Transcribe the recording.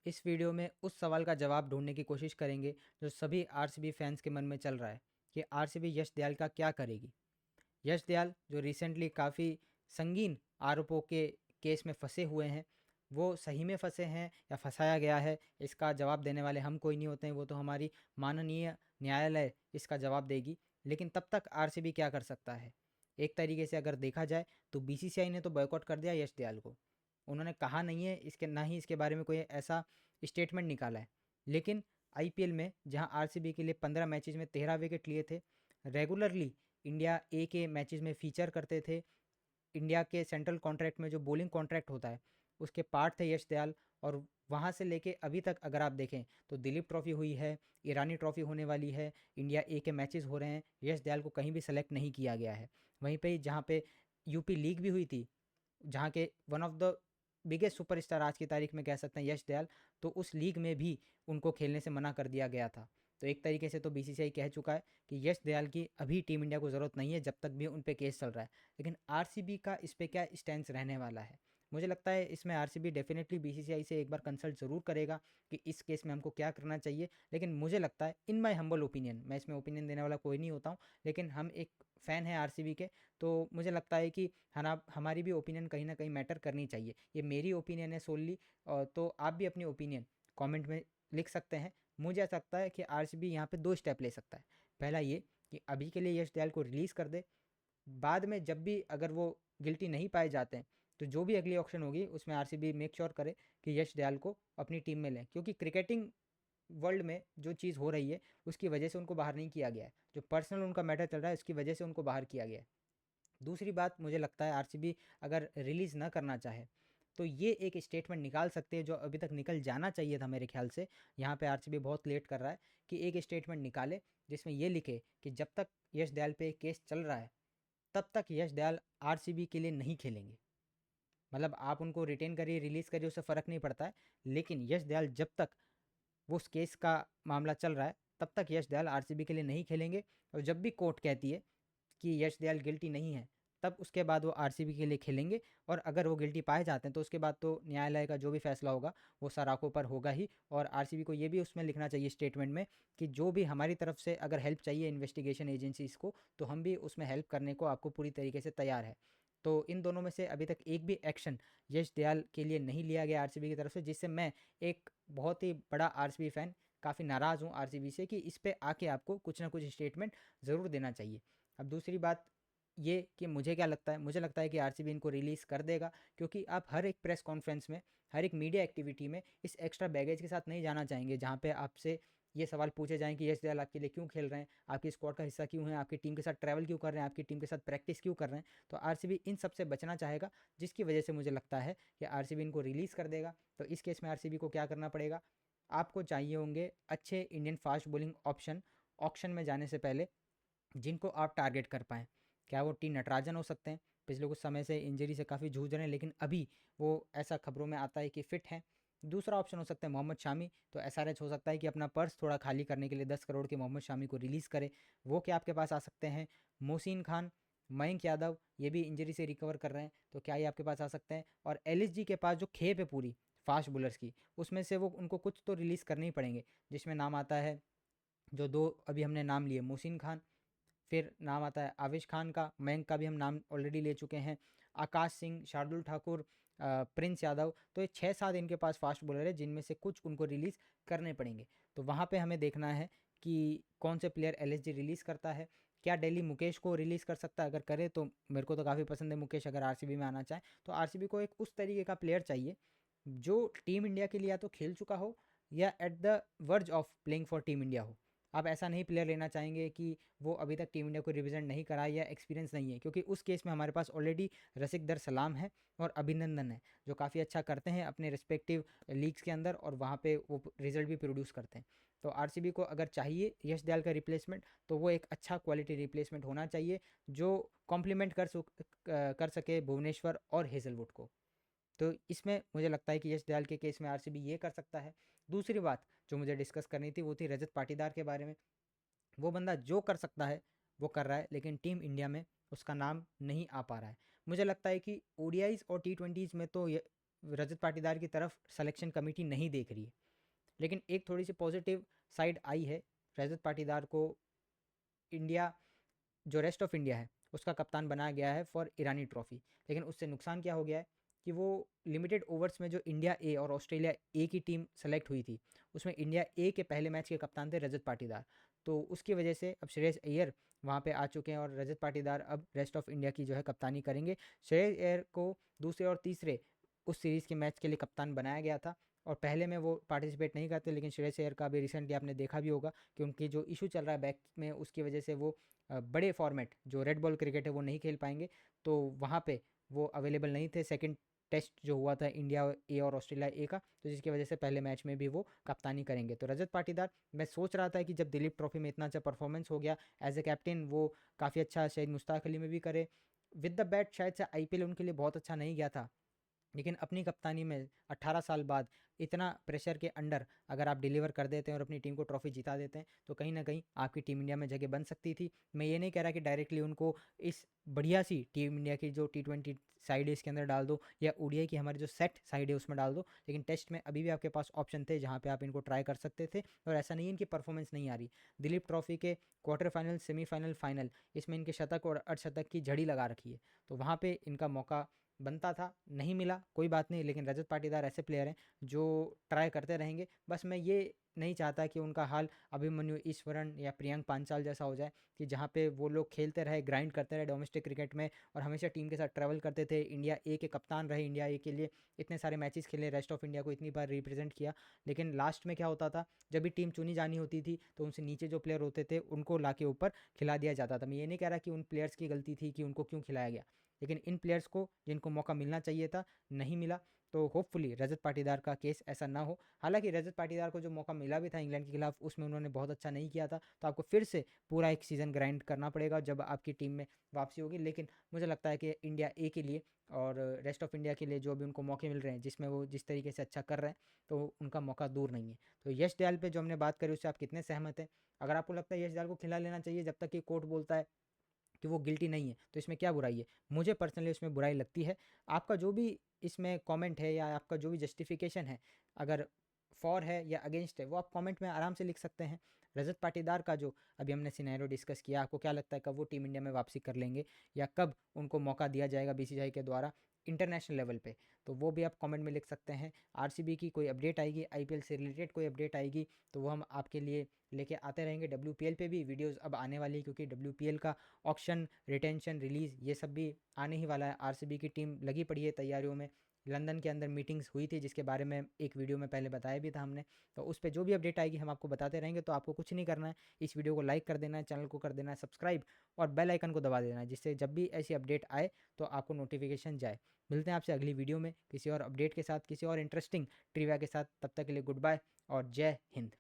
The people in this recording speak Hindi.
इस वीडियो में उस सवाल का जवाब ढूंढने की कोशिश करेंगे जो सभी आरसीबी फैंस के मन में चल रहा है कि आरसीबी यश दयाल का क्या करेगी। यश दयाल जो रिसेंटली काफ़ी संगीन आरोपों के केस में फंसे हुए हैं, वो सही में फंसे हैं या फंसाया गया है, इसका जवाब देने वाले हम कोई नहीं होते हैं, वो तो हमारी माननीय न्यायालय इसका जवाब देगी। लेकिन तब तक आरसीबी क्या कर सकता है? एक तरीके से अगर देखा जाए तो बीसीसीआई ने तो बॉयकॉट कर दिया यश दयाल को। उन्होंने कहा नहीं है इसके, ना ही इसके बारे में कोई ऐसा स्टेटमेंट निकाला है। लेकिन आईपीएल में जहां आरसीबी के लिए 15 मैचेस में 13 विकेट लिए थे, रेगुलरली इंडिया ए के मैचेस में फीचर करते थे, इंडिया के सेंट्रल कॉन्ट्रैक्ट में जो बॉलिंग कॉन्ट्रैक्ट होता है उसके पार्ट थे यश दयाल। और वहाँ से लेके अभी तक अगर आप देखें तो दिलीप ट्रॉफी हुई है, ईरानी ट्रॉफी होने वाली है, इंडिया ए के मैचेस हो रहे हैं, यश दयाल को कहीं भी सेलेक्ट नहीं किया गया है। वहीं पे जहाँ पे यूपी लीग भी हुई थी, जहाँ के one of the biggest superstar आज की तारीख में कह सकते हैं यश दयाल, तो उस लीग में भी उनको खेलने से मना कर दिया गया था। तो एक तरीके से तो बीसीसीआई कह चुका है कि यश दयाल की अभी टीम इंडिया को ज़रूरत नहीं है जब तक भी उन पे केस चल रहा है। लेकिन आरसीबी का इस पे क्या स्टैंड रहने वाला है? मुझे लगता है इसमें आरसीबी डेफिनेटली बीसीसीआई से एक बार कंसल्ट ज़रूर करेगा कि इस केस में हमको क्या करना चाहिए। लेकिन मुझे लगता है, इन माई हम्बल ओपिनियन, मैं इसमें ओपिनियन देने वाला कोई नहीं होता हूँ, लेकिन हम एक फ़ैन हैं आरसीबी के, तो मुझे लगता है कि हमारी भी ओपिनियन कहीं ना कहीं मैटर करनी चाहिए। ये मेरी ओपिनियन है सोनली, तो आप भी अपनी ओपिनियन कमेंट में लिख सकते हैं। मुझे ऐसा लगता है कि आरसीबी यहाँ पे 2 स्टेप ले सकता है। पहला ये कि अभी के लिए यश दयाल को रिलीज़ कर दे, बाद में जब भी अगर वो गिल्टी नहीं पाए जाते हैं तो जो भी अगली ऑक्शन होगी उसमें आरसीबी मेक श्योर करे कि यश दयाल को अपनी टीम में लें, क्योंकि क्रिकेटिंग वर्ल्ड में जो चीज़ हो रही है उसकी वजह से उनको बाहर नहीं किया गया है, जो पर्सनल उनका मैटर चल रहा है उसकी वजह से उनको बाहर किया गया है। दूसरी बात, मुझे लगता है आरसीबी अगर रिलीज़ ना करना चाहे तो ये एक स्टेटमेंट निकाल सकते हैं जो अभी तक निकल जाना चाहिए था मेरे ख्याल से। यहाँ पे आरसीबी बहुत लेट कर रहा है कि एक स्टेटमेंट निकाले जिसमें ये लिखे कि जब तक यश दयाल पे केस चल रहा है तब तक यश दयाल आरसीबी के लिए नहीं खेलेंगे। मतलब आप उनको रिटेन करिए, रिलीज़ करिए, उससे फ़र्क नहीं पड़ता है, लेकिन यश दयाल जब तक वो उस केस का मामला चल रहा है तब तक यश दयाल आरसीबी के लिए नहीं खेलेंगे। और जब भी कोर्ट कहती है कि यश दयाल गिल्टी नहीं है, तब उसके बाद वो आरसीबी के लिए खेलेंगे। और अगर वो गिल्टी पाए जाते हैं तो उसके बाद तो न्यायालय का जो भी फैसला होगा वो सराखों पर होगा ही। और आरसीबी को ये भी उसमें लिखना चाहिए स्टेटमेंट में कि जो भी हमारी तरफ से अगर हेल्प चाहिए इन्वेस्टिगेशन एजेंसीज़ को, तो हम भी उसमें हेल्प करने को आपको पूरी तरीके से तैयार है। तो इन दोनों में से अभी तक एक भी एक्शन यश दयाल के लिए नहीं लिया गया आरसीबी की तरफ से, जिससे मैं एक बहुत ही बड़ा आरसीबी फ़ैन काफ़ी नाराज़ हूँ आरसीबी से कि इस पे आके आपको कुछ ना कुछ स्टेटमेंट ज़रूर देना चाहिए। अब दूसरी बात ये कि मुझे क्या लगता है, मुझे लगता है कि आरसीबी इनको रिलीज़ कर देगा, क्योंकि आप हर एक प्रेस कॉन्फ्रेंस में, हर एक मीडिया एक्टिविटी में इस एक्स्ट्रा बैगेज के साथ नहीं जाना चाहेंगे जहाँ पे आपसे ये सवाल पूछे जाएँ कि यश दयाल आपके लिए क्यों खेल रहे हैं, आपकी स्क्वाड का हिस्सा क्यों है, आपकी टीम के साथ ट्रैवल क्यों कर रहे हैं, आपकी टीम के साथ प्रैक्टिस क्यों कर रहे हैं। तो आरसीबी इन सब से बचना चाहेगा, जिसकी वजह से मुझे लगता है कि आरसीबी इनको रिलीज़ कर देगा। तो इस केस में आरसीबी को क्या करना पड़ेगा, आपको चाहिए होंगे अच्छे Indian fast bowling option auction में जाने से पहले, जिनको आप टारगेट कर पाएँ। क्या वो टी नटराजन हो सकते हैं? पिछले कुछ समय से इंजरी से काफ़ी जूझ रहे हैं, लेकिन अभी वो ऐसा खबरों में आता है कि फ़िट हैं। दूसरा ऑप्शन हो सकता है मोहम्मद शामी, तो एसआरएच हो सकता है कि अपना पर्स थोड़ा खाली करने के लिए 10 करोड़ के मोहम्मद शामी को रिलीज़ करे। वो क्या आपके पास आ सकते हैं? मोहसिन खान, मयंक यादव, ये भी इंजरी से रिकवर कर रहे हैं, तो क्या ये आपके पास आ सकते हैं? और एलएसजी के पास जो खेप है पूरी फास्ट बॉलर्स की, उसमें से वो उनको कुछ तो रिलीज़ करने ही पड़ेंगे, जिसमें नाम आता है जो 2 अभी हमने नाम लिए, मोहसिन खान, फिर नाम आता है आविश खान का, मयंक का भी हम नाम ऑलरेडी ले चुके हैं, आकाश सिंह, शार्दुल ठाकुर, प्रिंस यादव। तो ये 6-7 इनके पास फास्ट बॉलर है जिनमें से कुछ उनको रिलीज़ करने पड़ेंगे। तो वहाँ पे हमें देखना है कि कौन से प्लेयर एलएसजी रिलीज़ करता है। क्या दिल्ली मुकेश को रिलीज़ कर सकता है? अगर करे तो मेरे को तो काफ़ी पसंद है मुकेश, अगर आरसीबी में आना चाहे तो। आरसीबी को एक उस तरीके का प्लेयर चाहिए जो टीम इंडिया के लिए या तो खेल चुका हो या at the verge of playing for team India हो। आप ऐसा नहीं प्लेयर लेना चाहेंगे कि वो अभी तक टीम इंडिया को रिप्रेजेंट नहीं करा या एक्सपीरियंस नहीं है, क्योंकि उस केस में हमारे पास ऑलरेडी रसिक दर सलाम है और अभिनंदन है, जो काफ़ी अच्छा करते हैं अपने रिस्पेक्टिव लीग्स के अंदर और वहाँ पे वो रिजल्ट भी प्रोड्यूस करते हैं। तो आरसीबी को अगर चाहिए यश दयाल का रिप्लेसमेंट, तो वो एक अच्छा क्वालिटी रिप्लेसमेंट होना चाहिए जो कॉम्प्लीमेंट कर सके भुवनेश्वर और हेजलवुड को। तो इसमें मुझे लगता है कि यश दयाल के केस में आरसीबी ये कर सकता है। दूसरी बात जो मुझे डिस्कस करनी थी वो थी रजत पाटीदार के बारे में। वो बंदा जो कर सकता है वो कर रहा है, लेकिन टीम इंडिया में उसका नाम नहीं आ पा रहा है। मुझे लगता है कि ओडीआईज और टी20s में तो रजत पाटीदार की तरफ सिलेक्शन कमेटी नहीं देख रही है। लेकिन एक थोड़ी सी पॉजिटिव साइड आई है, रजत पाटीदार को इंडिया, जो रेस्ट ऑफ इंडिया है उसका कप्तान बनाया गया है फॉर ईरानी ट्रॉफी। लेकिन उससे नुकसान क्या हो गया है कि वो लिमिटेड ओवर्स में जो इंडिया ए और ऑस्ट्रेलिया ए की टीम सेलेक्ट हुई थी, उसमें इंडिया ए के पहले मैच के कप्तान थे रजत पाटीदार। तो उसकी वजह से अब श्रेयस अय्यर वहाँ पे आ चुके हैं और रजत पाटीदार अब रेस्ट ऑफ इंडिया की जो है कप्तानी करेंगे। श्रेयस अय्यर को दूसरे और तीसरे उस सीरीज़ के मैच के लिए कप्तान बनाया गया था और पहले में वो पार्टिसिपेट नहीं करते। लेकिन श्रेयस अय्यर का भी रिसेंटली आपने देखा भी होगा कि उनकी जो इशू चल रहा है बैक में, उसकी वजह से वो बड़े फॉर्मेट जो रेड बॉल क्रिकेट है वो नहीं खेल पाएंगे। तो वहाँ पे वो अवेलेबल नहीं थे सेकंड टेस्ट जो हुआ था इंडिया ए और ऑस्ट्रेलिया ए का, तो जिसकी वजह से पहले मैच में भी वो कप्तानी करेंगे। तो रजत पाटीदार, मैं सोच रहा था कि जब दिलीप ट्रॉफी में इतना अच्छा परफॉर्मेंस हो गया एज ए कैप्टन, वो काफ़ी अच्छा शायद मुश्ताक अली में भी करे विद द बैट, शायद से आईपीएल उनके लिए बहुत अच्छा नहीं गया था। लेकिन अपनी कप्तानी में 18 साल बाद इतना प्रेशर के अंडर अगर आप डिलीवर कर देते हैं और अपनी टीम को ट्रॉफी जिता देते हैं, तो कहीं ना कहीं आपकी टीम इंडिया में जगह बन सकती थी। मैं ये नहीं कह रहा कि डायरेक्टली उनको इस बढ़िया सी टीम इंडिया की जो T20 साइड है इसके अंदर डाल दो, या ओडीआई की हमारी जो सेट साइड है उसमें डाल दो, लेकिन टेस्ट में अभी भी आपके पास ऑप्शन थे जहाँ पे आप इनको ट्राई कर सकते थे। और ऐसा नहीं है इनकी परफॉर्मेंस नहीं आ रही। दिलीप ट्रॉफी के क्वार्टर फाइनल, सेमीफाइनल, फाइनल, इसमें इनके शतक और अर्धशतक की झड़ी लगा रखी है। तो वहाँ पे इनका मौका बनता था, नहीं मिला, कोई बात नहीं। लेकिन रजत पाटीदार ऐसे प्लेयर हैं जो ट्राई करते रहेंगे। बस मैं ये नहीं चाहता कि उनका हाल अभिमन्यु ईश्वरन या प्रियंक पांचाल जैसा हो जाए, कि जहाँ पे वो लोग खेलते रहे, ग्राइंड करते रहे डोमेस्टिक क्रिकेट में और हमेशा टीम के साथ ट्रैवल करते थे, इंडिया ए के कप्तान रहे, इंडिया ए के लिए इतने सारे मैचेस खेले, रेस्ट ऑफ इंडिया को इतनी बार रिप्रेजेंट किया। लेकिन लास्ट में क्या होता था, जब भी टीम चुनी जानी होती थी तो उनसे नीचे जो प्लेयर होते थे उनको ला के ऊपर खिला दिया जाता था। मैं ये नहीं कह रहा कि उन प्लेयर्स की गलती थी कि उनको क्यों खिलाया गया, लेकिन इन प्लेयर्स को जिनको मौका मिलना चाहिए था नहीं मिला। तो होपफुली रजत पाटीदार का केस ऐसा ना हो। हालांकि रजत पाटीदार को जो मौका मिला भी था इंग्लैंड के खिलाफ, उसमें उन्होंने बहुत अच्छा नहीं किया था, तो आपको फिर से पूरा एक सीज़न ग्राइंड करना पड़ेगा जब आपकी टीम में वापसी होगी। लेकिन मुझे लगता है कि इंडिया ए के लिए और रेस्ट ऑफ इंडिया के लिए जो भी उनको मौके मिल रहे हैं, जिसमें वो जिस तरीके से अच्छा कर रहे हैं, तो उनका मौका दूर नहीं है। तो यश दयाल पे जो हमने बात करी उससे आप कितने सहमत हैं? अगर आपको लगता है यश दयाल को खिला लेना चाहिए जब तक कि कोर्ट बोलता है कि वो गिल्टी नहीं है, तो इसमें क्या बुराई है? मुझे पर्सनली इसमें बुराई लगती है। आपका जो भी इसमें कमेंट है या आपका जो भी जस्टिफिकेशन है, अगर फॉर है या अगेंस्ट है, वो आप कमेंट में आराम से लिख सकते हैं। रजत पाटीदार का जो अभी हमने सिनेरियो डिस्कस किया, आपको क्या लगता है कब वो टीम इंडिया में वापसी कर लेंगे या कब उनको मौका दिया जाएगा बीसीसीआई के द्वारा इंटरनेशनल लेवल पे, तो वो भी आप कमेंट में लिख सकते हैं। आरसीबी की कोई अपडेट आएगी, आईपीएल से रिलेटेड कोई अपडेट आएगी, तो वो हम आपके लिए लेके आते रहेंगे। डब्ल्यूपीएल पे भी वीडियोस अब आने वाली है, क्योंकि डब्ल्यूपीएल का ऑक्शन, रिटेंशन, रिलीज़ ये सब भी आने ही वाला है। आरसीबी की टीम लगी पड़ी है तैयारियों में। लंदन के अंदर मीटिंग्स हुई थी जिसके बारे में एक वीडियो में पहले बताया भी था हमने, तो उस पर जो भी अपडेट आएगी हम आपको बताते रहेंगे। तो आपको कुछ नहीं करना है, इस वीडियो को लाइक कर देना है, चैनल को कर देना है सब्सक्राइब और बेल आइकन को दबा देना है, जिससे जब भी ऐसी अपडेट आए तो आपको नोटिफिकेशन जाए। मिलते हैं आपसे अगली वीडियो में किसी और अपडेट के साथ, किसी और इंटरेस्टिंग ट्रिविया के साथ। तब तक के लिए गुड बाय और जय हिंद।